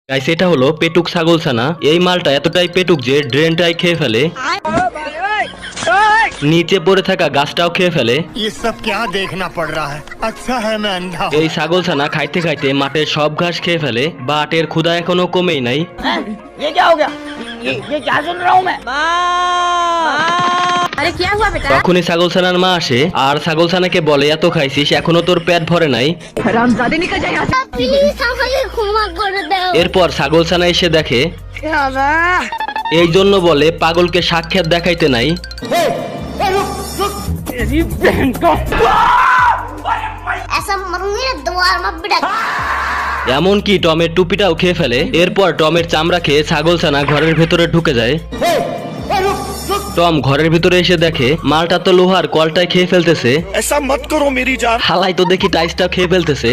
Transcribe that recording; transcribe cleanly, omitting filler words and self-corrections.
Guys এটা হলো পেটুক ছাগলছানা। এই মালটা এতটাই পেটুক যে ড্রেনটাই খেয়ে ফেলে, নিচে পড়ে থাকা গাছটাও খেয়ে ফেলে। ये सब क्या देखना पड़ रहा है? अच्छा है मैं अंधा हूँ। এই ছাগলছানা খাইতে খাইতে মাঠের সব ঘাস খেয়ে ফেলে, বাটের ক্ষুধা এখনো কমেই নাই। ये क्या हो गया? ये क्या सुन रहा हूँ मैं? अरे क्या हुआ बेटा? তখনই ছাগলছানার মা আসে আর ছাগলছানাকে বলে, এত খাইছিস এখনো তোর পেট ভরে নাই। हरामजादे निकल जाए यहाँ से। প্লিজ আমাকে ক্ষমা করে দাও। এরপর ছাগলছানা এসে দেখে, এই জন্য বলে পাগলকে সাক্ষাৎ দেখাইতে নাই। तेरी बहन का। ऐसा मरूंगी ना दोबारा मत बिड़ा। এমনকি টমের টুপিটাও খেয়ে ফেলে। এরপর টমের চামড়া খেয়ে ছাগলছানা ঘরের ভেতরে ঢুকে যায়। টম ঘরের ভিতরে এসে দেখে মালটা তো লোহার কলটাই খেয়ে ফেলতেছে। ऐसा मत करो मेरी जान। হালাই তো দেখি টাইসটা খেয়ে ফেলতেছে।